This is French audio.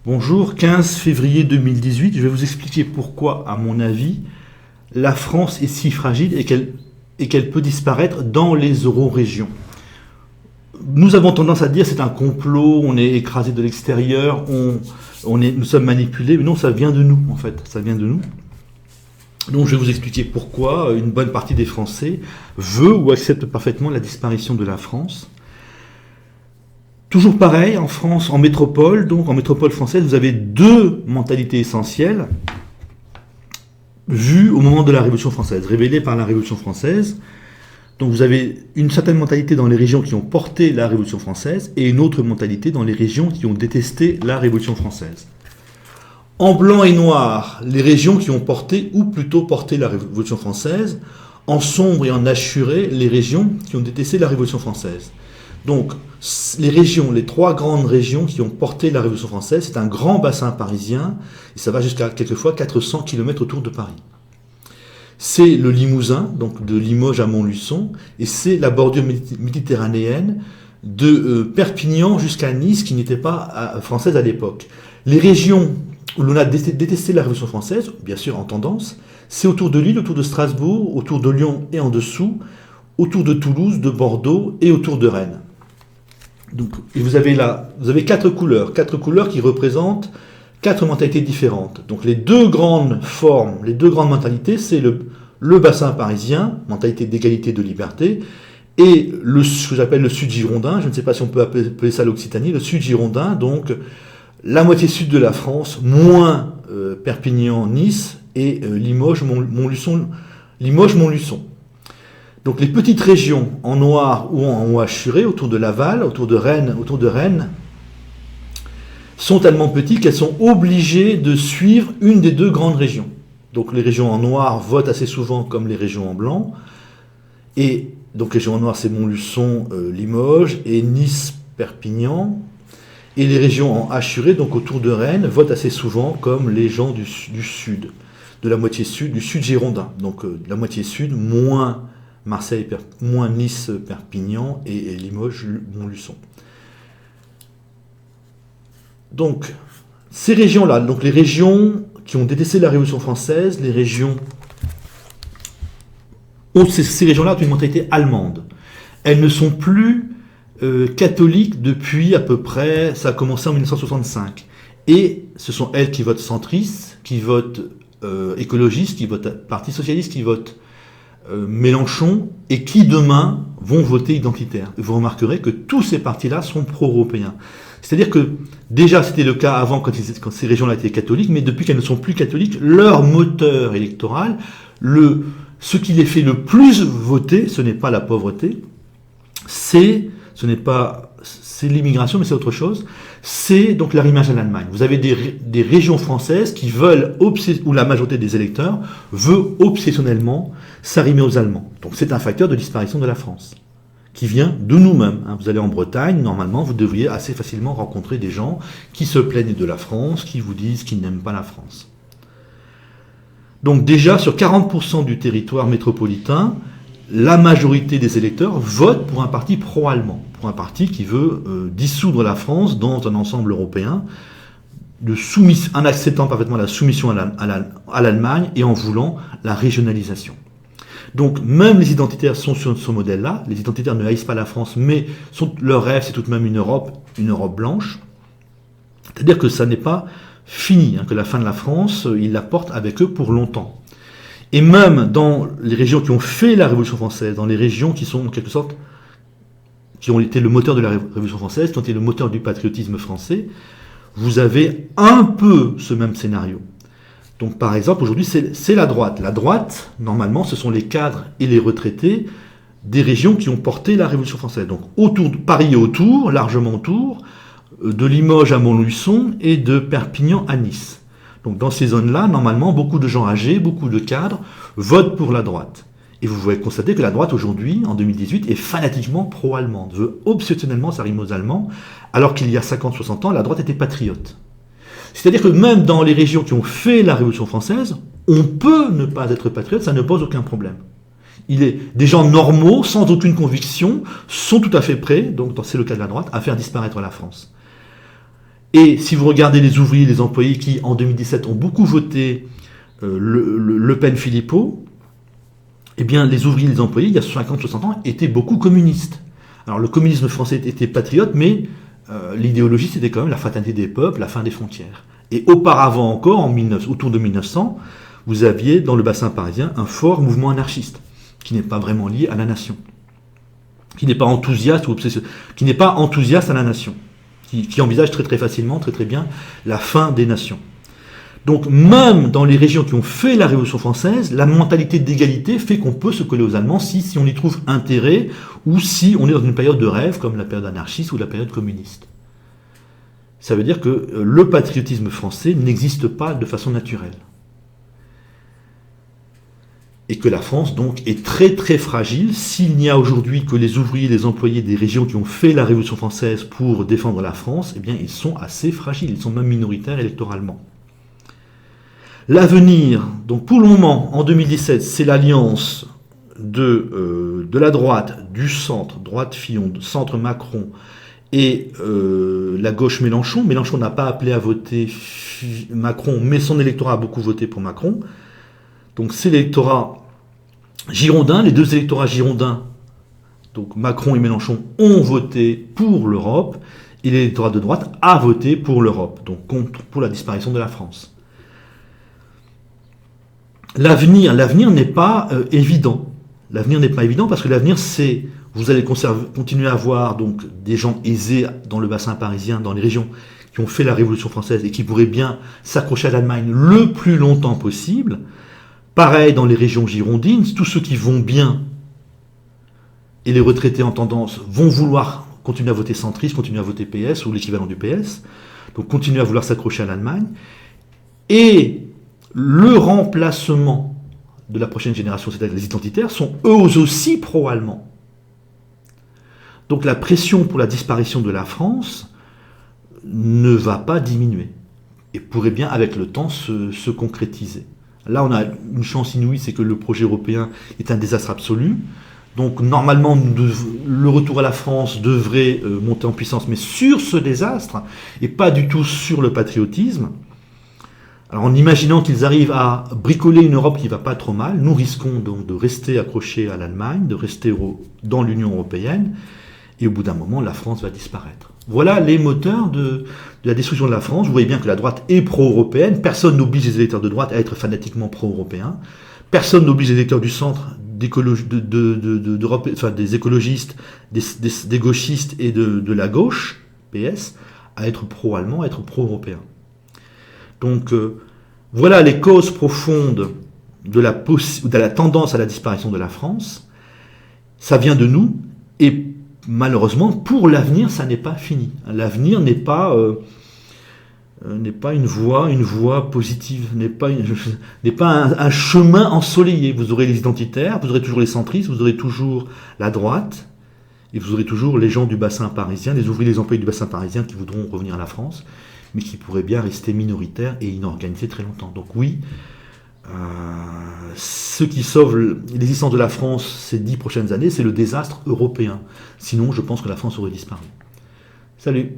Bonjour, 15 février 2018, je vais vous expliquer pourquoi, à mon avis, la France est si fragile et qu'elle peut disparaître dans les eurorégions. Nous avons tendance à dire c'est un complot, on est écrasé de l'extérieur, nous sommes manipulés, mais non, ça vient de nous en fait, ça vient de nous. Donc je vais vous expliquer pourquoi une bonne partie des Français veut ou accepte parfaitement la disparition de la France. Toujours pareil, en France, en métropole française, vous avez deux mentalités essentielles vues au moment de la Révolution française, révélées par la Révolution française. Donc vous avez une certaine mentalité dans les régions qui ont porté la Révolution française et une autre mentalité dans les régions qui ont détesté la Révolution française. En blanc et noir, les régions qui ont porté, ou plutôt porté la Révolution française. En sombre et en assuré, les régions qui ont détesté la Révolution française. Donc, les trois grandes régions qui ont porté la Révolution française, c'est un grand bassin parisien, et ça va jusqu'à quelquefois 400 km autour de Paris. C'est le Limousin, donc de Limoges à Montluçon, et c'est la bordure méditerranéenne de Perpignan jusqu'à Nice, qui n'était pas française à l'époque. Les régions où l'on a détesté la Révolution française, bien sûr en tendance, c'est autour de Lille, autour de Strasbourg, autour de Lyon et en dessous, autour de Toulouse, de Bordeaux et autour de Rennes. Donc, et vous avez quatre couleurs qui représentent quatre mentalités différentes. Donc les deux grandes formes, les deux grandes mentalités, c'est le bassin parisien, mentalité d'égalité, de liberté, et ce que j'appelle le sud girondin, je ne sais pas si on peut appeler ça l'Occitanie, le sud girondin, donc la moitié sud de la France, moins Perpignan, Nice, et Limoges, Montluçon. Donc les petites régions en noir ou en hachuré, autour de Laval, autour de Rennes, sont tellement petites qu'elles sont obligées de suivre une des deux grandes régions. Donc les régions en noir votent assez souvent comme les régions en blanc. Et donc les régions en noir, c'est Montluçon, Limoges, et Nice, Perpignan. Et les régions en hachuré, donc autour de Rennes, votent assez souvent comme les gens du sud, de la moitié sud, du sud girondin. Donc la moitié sud, moins Marseille, moins Nice, Perpignan et Limoges, Montluçon. Donc, ces régions-là, donc les régions qui ont détesté la Révolution française, ces régions-là ont une mentalité allemande. Elles ne sont plus catholiques depuis à peu près, ça a commencé en 1965. Et ce sont elles qui votent centristes, qui votent écologistes, qui votent Parti socialiste, qui votent Mélenchon, et qui demain vont voter identitaire. Vous remarquerez que tous ces partis-là sont pro-européens. C'est-à-dire que déjà c'était le cas avant quand ces régions-là étaient catholiques, mais depuis qu'elles ne sont plus catholiques, leur moteur électoral, ce qui les fait le plus voter, ce n'est pas la pauvreté, c'est l'immigration, mais c'est autre chose. C'est donc l'arrimage à l'Allemagne. Vous avez des régions françaises qui veulent, où la majorité des électeurs veut obsessionnellement s'arrimer aux Allemands. Donc c'est un facteur de disparition de la France, qui vient de nous-mêmes. Vous allez en Bretagne, normalement, vous devriez assez facilement rencontrer des gens qui se plaignent de la France, qui vous disent qu'ils n'aiment pas la France. Donc déjà, sur 40% du territoire métropolitain, la majorité des électeurs votent pour un parti pro-allemand, pour un parti qui veut dissoudre la France dans un ensemble européen, en acceptant parfaitement la soumission à l'Allemagne et en voulant la régionalisation. Donc même les identitaires sont sur ce modèle-là. Les identitaires ne haïssent pas la France, mais leur rêve, c'est tout de même une Europe blanche. C'est-à-dire que ça n'est pas fini, que la fin de la France, ils la portent avec eux pour longtemps. Et même dans les régions qui ont fait la Révolution française, dans les régions qui sont en quelque sorte, qui ont été le moteur de la Révolution française, qui ont été le moteur du patriotisme français, vous avez un peu ce même scénario. Donc par exemple, aujourd'hui, c'est la droite. La droite, normalement, ce sont les cadres et les retraités des régions qui ont porté la Révolution française. Donc autour de Paris et autour, largement autour, de Limoges à Montluçon et de Perpignan à Nice. Donc dans ces zones-là, normalement, beaucoup de gens âgés, beaucoup de cadres votent pour la droite. Et vous pouvez constater que la droite aujourd'hui, en 2018, est fanatiquement pro-allemande, veut obsessionnellement s'arrimer aux Allemands, alors qu'il y a 50-60 ans, la droite était patriote. C'est-à-dire que même dans les régions qui ont fait la Révolution française, on peut ne pas être patriote, ça ne pose aucun problème. Des gens normaux, sans aucune conviction, sont tout à fait prêts, donc c'est le cas de la droite, à faire disparaître la France. Et si vous regardez les ouvriers, les employés qui, en 2017, ont beaucoup voté Le Pen-Philippot, eh bien, les ouvriers, les employés, il y a 50-60 ans, étaient beaucoup communistes. Alors, le communisme français était patriote, mais l'idéologie, c'était quand même la fraternité des peuples, la fin des frontières. Et auparavant encore, autour de 1900, vous aviez, dans le bassin parisien, un fort mouvement anarchiste, qui n'est pas vraiment lié à la nation, qui n'est pas enthousiaste à la nation, qui envisage très très facilement, très très bien, la fin des nations. Donc même dans les régions qui ont fait la Révolution française, la mentalité d'égalité fait qu'on peut se coller aux Allemands si on y trouve intérêt, ou si on est dans une période de rêve, comme la période anarchiste ou la période communiste. Ça veut dire que le patriotisme français n'existe pas de façon naturelle. Et que la France, donc, est très très fragile. S'il n'y a aujourd'hui que les ouvriers, les employés des régions qui ont fait la Révolution française pour défendre la France, eh bien, ils sont assez fragiles, ils sont même minoritaires électoralement. L'avenir, donc pour le moment, en 2017, c'est l'alliance de la droite, du centre, droite Fillon, centre Macron, et la gauche Mélenchon. Mélenchon n'a pas appelé à voter Macron, mais son électorat a beaucoup voté pour Macron. Donc c'est l'électorat girondin, les deux électorats girondins, donc Macron et Mélenchon, ont voté pour l'Europe, et l'électorat de droite a voté pour l'Europe, donc pour la disparition de la France. L'avenir n'est pas évident. L'avenir n'est pas évident parce que l'avenir, c'est, vous allez continuer à avoir donc des gens aisés dans le bassin parisien, dans les régions qui ont fait la Révolution française et qui pourraient bien s'accrocher à l'Allemagne le plus longtemps possible. Pareil dans les régions girondines, tous ceux qui vont bien et les retraités en tendance vont vouloir continuer à voter centriste, continuer à voter PS ou l'équivalent du PS, donc continuer à vouloir s'accrocher à l'Allemagne. Et le remplacement de la prochaine génération, c'est-à-dire les identitaires, sont eux aussi pro-allemands. Donc la pression pour la disparition de la France ne va pas diminuer et pourrait bien avec le temps se concrétiser. Là, on a une chance inouïe, c'est que le projet européen est un désastre absolu. Donc normalement, le retour à la France devrait monter en puissance, mais sur ce désastre, et pas du tout sur le patriotisme. Alors en imaginant qu'ils arrivent à bricoler une Europe qui ne va pas trop mal, nous risquons donc de rester accrochés à l'Allemagne, de rester dans l'Union européenne, et au bout d'un moment, la France va disparaître. Voilà les moteurs de la destruction de la France. Vous voyez bien que la droite est pro-européenne. Personne n'oblige les électeurs de droite à être fanatiquement pro-européens. Personne n'oblige les électeurs du centre, des écologistes, des gauchistes et de la gauche, PS, à être pro-allemands, à être pro-européens. Donc voilà les causes profondes de la tendance à la disparition de la France. Ça vient de nous et malheureusement, pour l'avenir, ça n'est pas fini. L'avenir n'est pas une voie positive, n'est pas un chemin ensoleillé. Vous aurez les identitaires, vous aurez toujours les centristes, vous aurez toujours la droite, et vous aurez toujours les gens du bassin parisien, les ouvriers, les employés du bassin parisien qui voudront revenir à la France, mais qui pourraient bien rester minoritaires et inorganisés très longtemps. Donc oui, ce qui sauve l'existence de la France ces 10 prochaines années, c'est le désastre européen. Sinon, je pense que la France aurait disparu. Salut!